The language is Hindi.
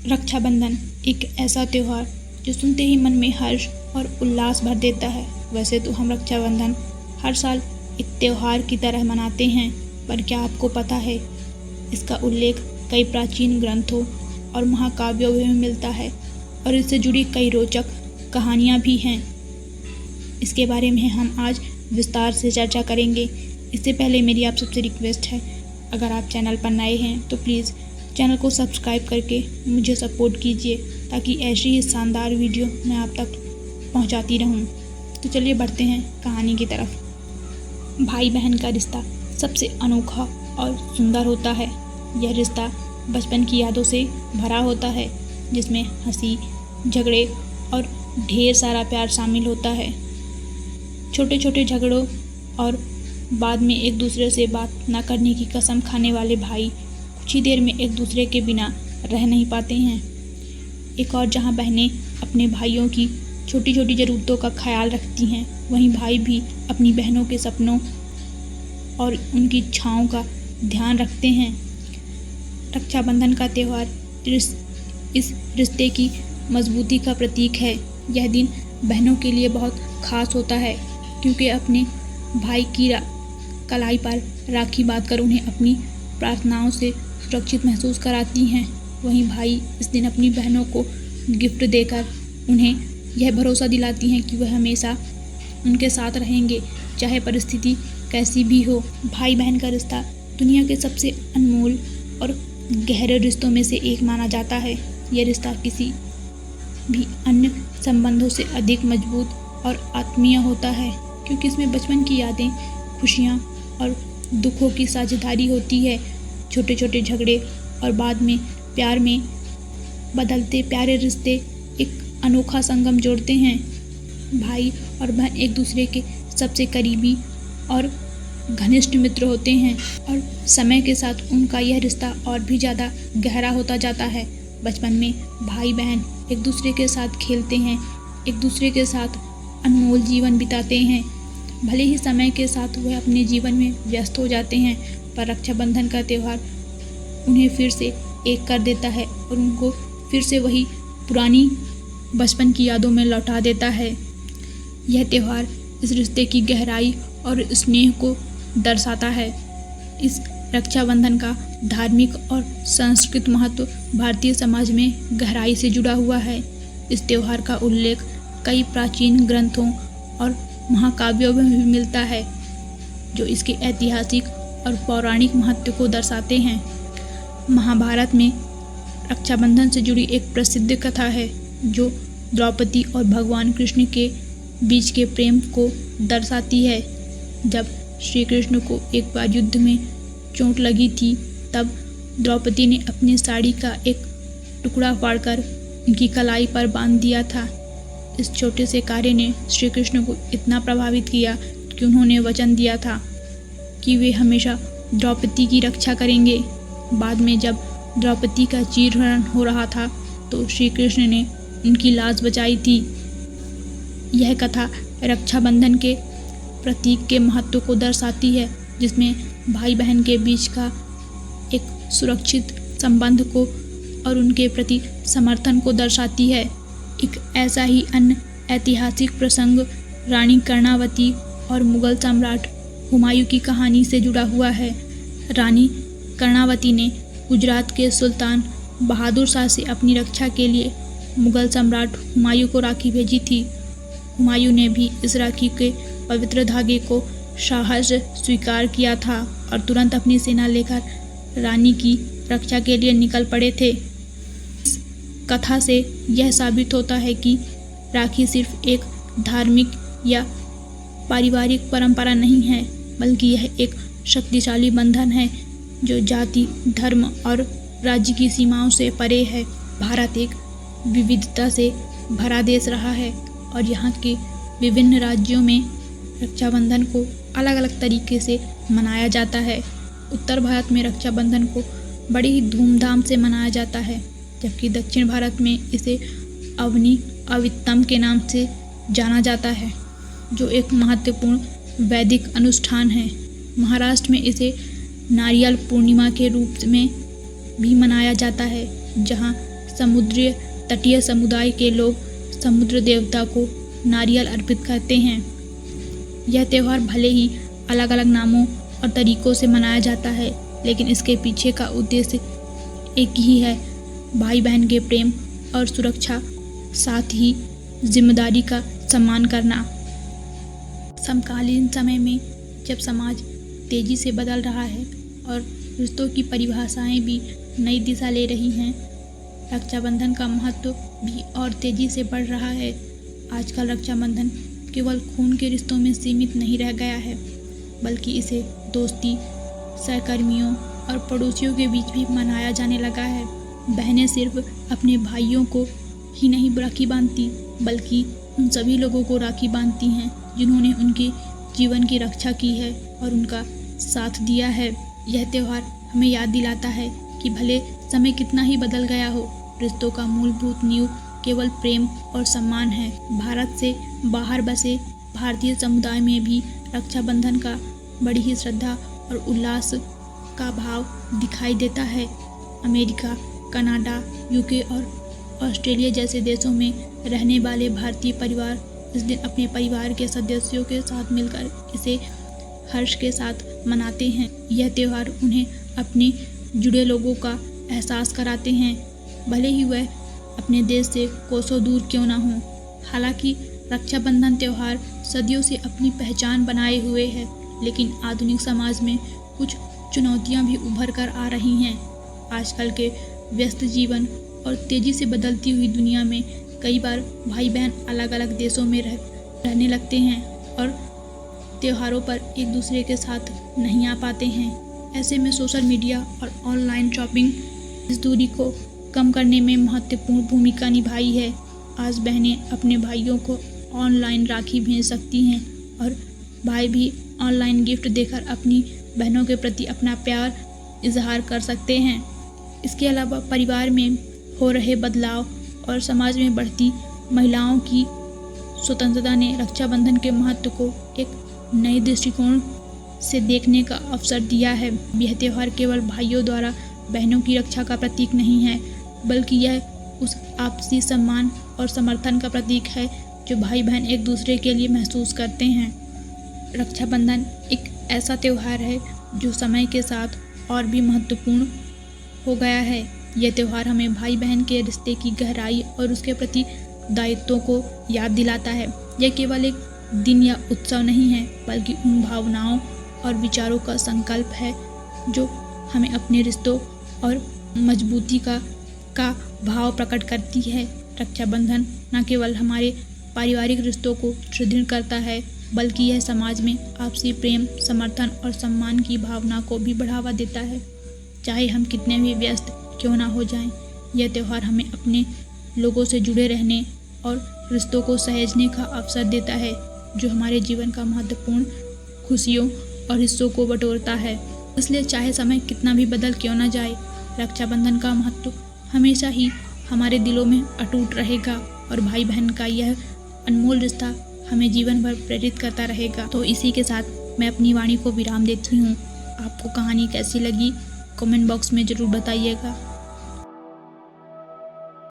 रक्षाबंधन एक ऐसा त्यौहार जो सुनते ही मन में हर्ष और उल्लास भर देता है। वैसे तो हम रक्षाबंधन हर साल एक त्यौहार की तरह मनाते हैं, पर क्या आपको पता है इसका उल्लेख कई प्राचीन ग्रंथों और महाकाव्यों में मिलता है और इससे जुड़ी कई रोचक कहानियाँ भी हैं। इसके बारे में हम आज विस्तार से चर्चा करेंगे। इससे पहले मेरी आप सबसे रिक्वेस्ट है, अगर आप चैनल पर नए हैं तो प्लीज़ चैनल को सब्सक्राइब करके मुझे सपोर्ट कीजिए, ताकि ऐसी ही शानदार वीडियो मैं आप तक पहुंचाती रहूं। तो चलिए बढ़ते हैं कहानी की तरफ। भाई बहन का रिश्ता सबसे अनोखा और सुंदर होता है। यह रिश्ता बचपन की यादों से भरा होता है, जिसमें हंसी, झगड़े और ढेर सारा प्यार शामिल होता है। छोटे छोटे झगड़ों और बाद में एक दूसरे से बात न करने की कसम खाने वाले भाई कुछ ही देर में एक दूसरे के बिना रह नहीं पाते हैं। एक और जहां बहनें अपने भाइयों की छोटी छोटी ज़रूरतों का ख्याल रखती हैं, वहीं भाई भी अपनी बहनों के सपनों और उनकी इच्छाओं का ध्यान रखते हैं। रक्षाबंधन का त्यौहार इस रिश्ते की मजबूती का प्रतीक है। यह दिन बहनों के लिए बहुत खास होता है, क्योंकि अपने भाई की कलाई पर राखी बांधकर उन्हें अपनी प्रार्थनाओं से सुरक्षित महसूस कराती हैं। वहीं भाई इस दिन अपनी बहनों को गिफ्ट देकर उन्हें यह भरोसा दिलाती हैं कि वह हमेशा उनके साथ रहेंगे, चाहे परिस्थिति कैसी भी हो। भाई बहन का रिश्ता दुनिया के सबसे अनमोल और गहरे रिश्तों में से एक माना जाता है। यह रिश्ता किसी भी अन्य संबंधों से अधिक मजबूत और आत्मीय होता है, क्योंकि इसमें बचपन की यादें, खुशियाँ और दुखों की साझेदारी होती है। छोटे छोटे झगड़े और बाद में प्यार में बदलते प्यारे रिश्ते एक अनोखा संगम जोड़ते हैं। भाई और बहन एक दूसरे के सबसे करीबी और घनिष्ठ मित्र होते हैं, और समय के साथ उनका यह रिश्ता और भी ज़्यादा गहरा होता जाता है। बचपन में भाई बहन एक दूसरे के साथ खेलते हैं, एक दूसरे के साथ अनमोल जीवन बिताते हैं। भले ही समय के साथ वह अपने जीवन में व्यस्त हो जाते हैं, पर रक्षाबंधन का त्यौहार उन्हें फिर से एक कर देता है और उनको फिर से वही पुरानी बचपन की यादों में लौटा देता है। यह त्यौहार इस रिश्ते की गहराई और स्नेह को दर्शाता है। इस रक्षाबंधन का धार्मिक और सांस्कृतिक महत्व भारतीय समाज में गहराई से जुड़ा हुआ है। इस त्यौहार का उल्लेख कई प्राचीन ग्रंथों और महाकाव्यों में भी मिलता है, जो इसके ऐतिहासिक और पौराणिक महत्व को दर्शाते हैं। महाभारत में रक्षाबंधन से जुड़ी एक प्रसिद्ध कथा है, जो द्रौपदी और भगवान कृष्ण के बीच के प्रेम को दर्शाती है। जब श्री कृष्ण को एक बार युद्ध में चोट लगी थी, तब द्रौपदी ने अपनी साड़ी का एक टुकड़ा फाड़कर उनकी कलाई पर बांध दिया था। इस छोटे से कार्य ने श्री कृष्ण को इतना प्रभावित किया कि उन्होंने वचन दिया था कि वे हमेशा द्रौपदी की रक्षा करेंगे। बाद में जब द्रौपदी का चीरहरण हो रहा था, तो श्री कृष्ण ने उनकी लाज बचाई थी। यह कथा रक्षाबंधन के प्रतीक के महत्व को दर्शाती है, जिसमें भाई बहन के बीच का एक सुरक्षित संबंध को और उनके प्रति समर्थन को दर्शाती है। एक ऐसा ही अन्य ऐतिहासिक प्रसंग रानी कर्णावती और मुगल सम्राट हुमायूं की कहानी से जुड़ा हुआ है। रानी कर्णावती ने गुजरात के सुल्तान बहादुर शाह से अपनी रक्षा के लिए मुगल सम्राट हुमायूं को राखी भेजी थी। हुमायूं ने भी इस राखी के पवित्र धागे को साहस से स्वीकार किया था और तुरंत अपनी सेना लेकर रानी की रक्षा के लिए निकल पड़े थे। इस कथा से यह साबित होता है कि राखी सिर्फ एक धार्मिक या पारिवारिक परंपरा नहीं है, बल्कि यह एक शक्तिशाली बंधन है जो जाति, धर्म और राज्य की सीमाओं से परे है। भारत एक विविधता से भरा देश रहा है, और यहाँ के विभिन्न राज्यों में रक्षाबंधन को अलग अलग तरीके से मनाया जाता है। उत्तर भारत में रक्षाबंधन को बड़ी ही धूमधाम से मनाया जाता है, जबकि दक्षिण भारत में इसे अवनी अवित्तम के नाम से जाना जाता है, जो एक महत्वपूर्ण वैदिक अनुष्ठान है। महाराष्ट्र में इसे नारियल पूर्णिमा के रूप में भी मनाया जाता है, जहां समुद्रीय तटीय समुदाय के लोग समुद्र देवता को नारियल अर्पित करते हैं। यह त्यौहार भले ही अलग अलग नामों और तरीकों से मनाया जाता है, लेकिन इसके पीछे का उद्देश्य एक ही है, भाई बहन के प्रेम और सुरक्षा, साथ ही जिम्मेदारी का सम्मान करना। समकालीन समय में जब समाज तेजी से बदल रहा है और रिश्तों की परिभाषाएं भी नई दिशा ले रही हैं, रक्षाबंधन का महत्व भी और तेजी से बढ़ रहा है। आजकल रक्षाबंधन केवल खून के रिश्तों में सीमित नहीं रह गया है, बल्कि इसे दोस्ती, सहकर्मियों और पड़ोसियों के बीच भी मनाया जाने लगा है। बहनें सिर्फ अपने भाइयों को ही नहीं राखी बांधती, बल्कि उन सभी लोगों को राखी बांधती हैं जिन्होंने उनके जीवन की रक्षा की है और उनका साथ दिया है। यह त्यौहार हमें याद दिलाता है कि भले समय कितना ही बदल गया हो, रिश्तों का मूलभूत नींव केवल प्रेम और सम्मान है। भारत से बाहर बसे भारतीय समुदाय में भी रक्षाबंधन का बड़ी ही श्रद्धा और उल्लास का भाव दिखाई देता है। अमेरिका, कनाडा, यूके और ऑस्ट्रेलिया जैसे देशों में रहने वाले भारतीय परिवार इस दिन अपने परिवार के सदस्यों के साथ मिलकर इसे हर्ष के साथ मनाते हैं। यह त्यौहार उन्हें अपने जुड़े लोगों का एहसास कराते हैं, भले ही वह अपने देश से कोसों दूर क्यों ना हो। हालांकि रक्षाबंधन त्यौहार सदियों से अपनी पहचान बनाए हुए है, लेकिन आधुनिक समाज में कुछ चुनौतियां भी उभर कर आ रही हैं। आजकल के व्यस्त जीवन और तेजी से बदलती हुई दुनिया में कई बार भाई बहन अलग अलग देशों में रहने लगते हैं और त्योहारों पर एक दूसरे के साथ नहीं आ पाते हैं। ऐसे में सोशल मीडिया और ऑनलाइन शॉपिंग इस दूरी को कम करने में महत्वपूर्ण भूमिका निभाई है। आज बहनें अपने भाइयों को ऑनलाइन राखी भेज सकती हैं और भाई भी ऑनलाइन गिफ्ट देकर अपनी बहनों के प्रति अपना प्यार इजहार कर सकते हैं। इसके अलावा परिवार में हो रहे बदलाव और समाज में बढ़ती महिलाओं की स्वतंत्रता ने रक्षाबंधन के महत्व को एक नए दृष्टिकोण से देखने का अवसर दिया है। यह त्यौहार केवल भाइयों द्वारा बहनों की रक्षा का प्रतीक नहीं है, बल्कि यह उस आपसी सम्मान और समर्थन का प्रतीक है जो भाई बहन एक दूसरे के लिए महसूस करते हैं। रक्षाबंधन एक ऐसा त्यौहार है जो समय के साथ और भी महत्वपूर्ण हो गया है। यह त्यौहार हमें भाई बहन के रिश्ते की गहराई और उसके प्रति दायित्वों को याद दिलाता है। यह केवल एक दिन या उत्सव नहीं है, बल्कि उन भावनाओं और विचारों का संकल्प है जो हमें अपने रिश्तों और मजबूती का भाव प्रकट करती है। रक्षाबंधन न केवल हमारे पारिवारिक रिश्तों को सुदृढ़ करता है, बल्कि यह समाज में आपसी प्रेम, समर्थन और सम्मान की भावना को भी बढ़ावा देता है। चाहे हम कितने भी व्यस्त क्यों ना हो जाएं, यह त्यौहार हमें अपने लोगों से जुड़े रहने और रिश्तों को सहेजने का अवसर देता है, जो हमारे जीवन का महत्वपूर्ण खुशियों और हिस्सों को बटोरता है। इसलिए चाहे समय कितना भी बदल क्यों ना जाए, रक्षाबंधन का महत्व हमेशा ही हमारे दिलों में अटूट रहेगा और भाई बहन का यह अनमोल रिश्ता हमें जीवन भर प्रेरित करता रहेगा। तो इसी के साथ मैं अपनी वाणी को विराम देती हूँ। आपको कहानी कैसी लगी कमेंट बॉक्स में ज़रूर बताइएगा।